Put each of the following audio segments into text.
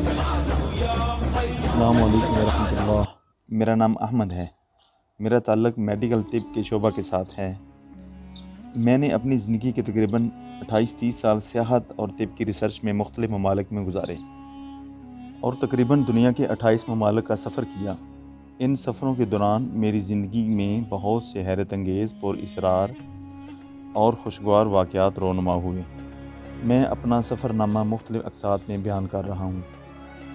السلام علیکم ورحمۃ اللہ۔ میرا نام احمد ہے۔ میرا تعلق میڈیکل طب کے شعبہ کے ساتھ ہے۔ میں نے اپنی زندگی کے تقریباً 28-30 سال سیاحت اور طب کی ریسرچ میں مختلف ممالک میں گزارے اور تقریباً دنیا کے 28 ممالک کا سفر کیا۔ ان سفروں کے دوران میری زندگی میں بہت سے حیرت انگیز، پر اسرار اور خوشگوار واقعات رونما ہوئے۔ میں اپنا سفر نامہ مختلف اقساط میں بیان کر رہا ہوں۔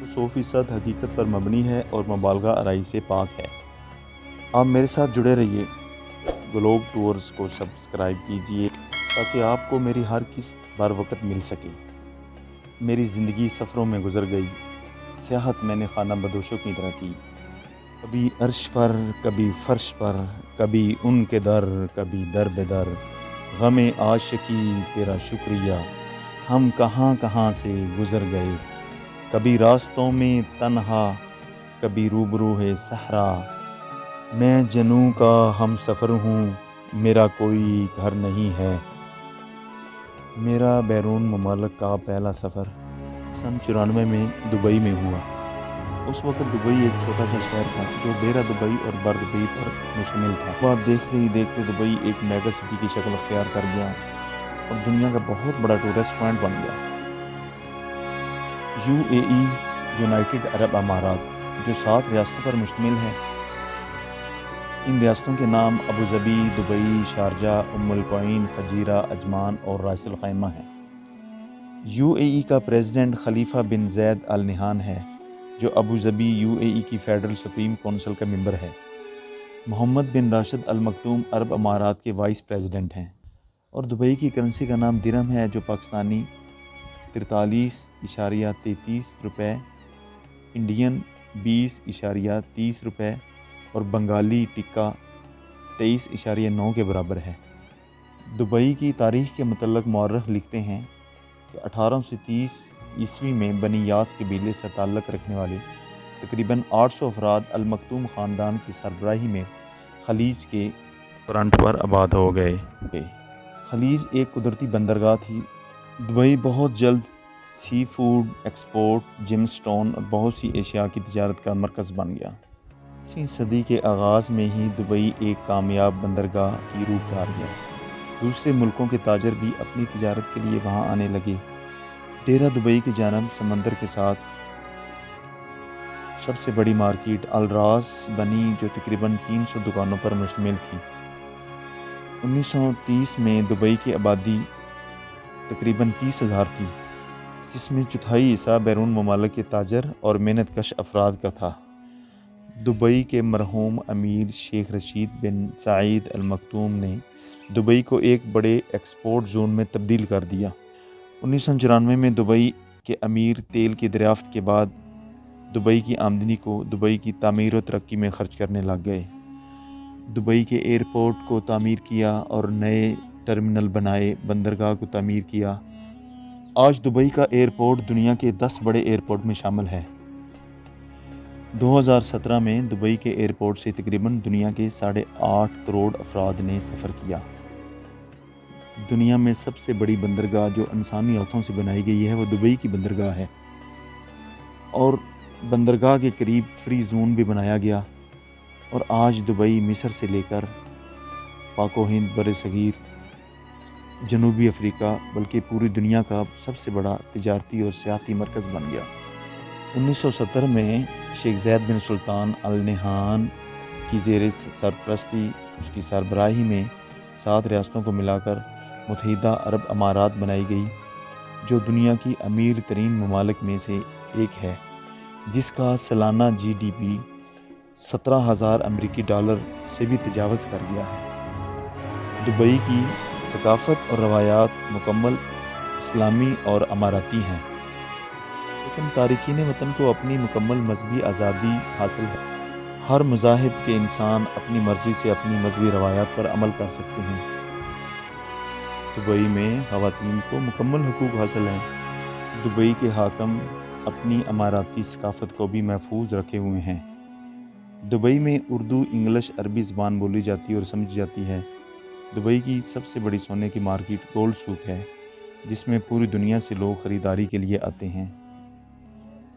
100% حقیقت پر مبنی ہے اور مبالغہ آرائی سے پاک ہے۔ آپ میرے ساتھ جڑے رہیے۔ گلوب ٹورز کو سبسکرائب کیجیے تاکہ آپ کو میری ہر قسط بر وقت مل سکے۔ میری زندگی سفروں میں گزر گئی۔ سیاحت میں نے خانہ بدوشوں کی طرح کی، کبھی عرش پر، کبھی فرش پر، کبھی ان کے در، کبھی در بدر۔ غم عاشقی تیرا شکریہ، ہم کہاں کہاں سے گزر گئے۔ کبھی راستوں میں تنہا، کبھی روبرو ہے صحرا۔ میں جنوں کا ہم سفر ہوں، میرا کوئی گھر نہیں ہے۔ میرا بیرون ممالک کا پہلا سفر سن 94 میں دبئی میں ہوا۔ اس وقت دبئی ایک چھوٹا سا شہر تھا جو ڈیرہ دبئی اور بر دبئی پر مشتمل تھا۔ بعد دیکھتے ہی دیکھتے دبئی ایک میگا سٹی کی شکل اختیار کر گیا اور دنیا کا بہت بڑا ٹورسٹ پوائنٹ بن گیا۔ UAE، یونائٹڈ عرب امارات، جو 7 ریاستوں پر مشتمل ہے۔ ان ریاستوں کے نام ابوظبی، دبئی، شارجہ، ام القعین، فجیرہ، عجمان اور راس الخیمہ ہیں۔ UAE کا پریزیڈنٹ خلیفہ بن زید آل نہیان ہے، جو ابوظبی UAE کی فیڈرل سپریم کونسل کا ممبر ہے۔ محمد بن راشد ال مکتوم عرب امارات کے وائس پریزیڈنٹ ہیں، اور دبئی کی کرنسی کا نام درہم ہے، جو پاکستانی 43.33 روپے، انڈین 20.30 روپے اور بنگالی ٹکا 23.9 کے برابر ہے۔ دبئی کی تاریخ کے متعلق مورخ لکھتے ہیں کہ 1830 عیسوی میں بنی یاس قبیلے سے تعلق رکھنے والے تقریباً 800 افراد المکتوم خاندان کی سربراہی میں خلیج کے فرنٹ پر آباد ہو گئے۔ خلیج ایک قدرتی بندرگاہ تھی۔ دبئی بہت جلد سی فوڈ ایکسپورٹ، جیم سٹون اور بہت سی اشیاء کی تجارت کا مرکز بن گیا۔ 20ویں صدی کے آغاز میں ہی دبئی ایک کامیاب بندرگاہ کی روپ دھار گیا۔ دوسرے ملکوں کے تاجر بھی اپنی تجارت کے لیے وہاں آنے لگے۔ ڈیرہ دبئی کی جانب سمندر کے ساتھ سب سے بڑی مارکیٹ الراس بنی، جو تقریباً 300 دکانوں پر مشتمل تھی۔ 1930 میں دبئی کی آبادی تقریباً 30,000 تھی، جس میں چوتھائی حصہ بیرون ممالک کے تاجر اور محنت کش افراد کا تھا۔ دبئی کے مرحوم امیر شیخ رشید بن سعید ال مکتوم نے دبئی کو ایک بڑے ایکسپورٹ زون میں تبدیل کر دیا۔ 1994 میں دبئی کے امیر تیل کی دریافت کے بعد دبئی کی آمدنی کو دبئی کی تعمیر و ترقی میں خرچ کرنے لگ گئے۔ دبئی کے ایئرپورٹ کو تعمیر کیا اور نئے ٹرمینل بنائے، بندرگاہ کو تعمیر کیا۔ آج دبئی کا ایئرپورٹ دنیا کے 10 بڑے ایئرپورٹ میں شامل ہے۔ 2017 میں دبئی کے ایئرپورٹ سے تقریباً دنیا کے 8.5 کروڑ افراد نے سفر کیا۔ دنیا میں سب سے بڑی بندرگاہ جو انسانی ہاتھوں سے بنائی گئی ہے وہ دبئی کی بندرگاہ ہے، اور بندرگاہ کے قریب فری زون بھی بنایا گیا، اور آج دبئی مصر سے لے کر پاک و ہند، بر صغیر، جنوبی افریقہ، بلکہ پوری دنیا کا سب سے بڑا تجارتی اور سیاحتی مرکز بن گیا۔ 1970 میں شیخ زید بن سلطان آل نہیان کی زیر سرپرستی، اس کی سربراہی میں 7 ریاستوں کو ملا کر متحدہ عرب امارات بنائی گئی، جو دنیا کی امیر ترین ممالک میں سے ایک ہے، جس کا سالانہ GDP 17,000 امریکی ڈالر سے بھی تجاوز کر گیا ہے۔ دبئی کی ثقافت اور روایات مکمل اسلامی اور اماراتی ہیں، لیکن تارکین وطن کو اپنی مکمل مذہبی آزادی حاصل ہے۔ ہر مذاہب کے انسان اپنی مرضی سے اپنی مذہبی روایات پر عمل کر سکتے ہیں۔ دبئی میں خواتین کو مکمل حقوق حاصل ہیں۔ دبئی کے حاکم اپنی اماراتی ثقافت کو بھی محفوظ رکھے ہوئے ہیں۔ دبئی میں اردو، انگلش، عربی زبان بولی جاتی اور سمجھی جاتی ہے۔ دبئی کی سب سے بڑی سونے کی مارکیٹ گولڈ سوق ہے، جس میں پوری دنیا سے لوگ خریداری کے لیے آتے ہیں۔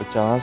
50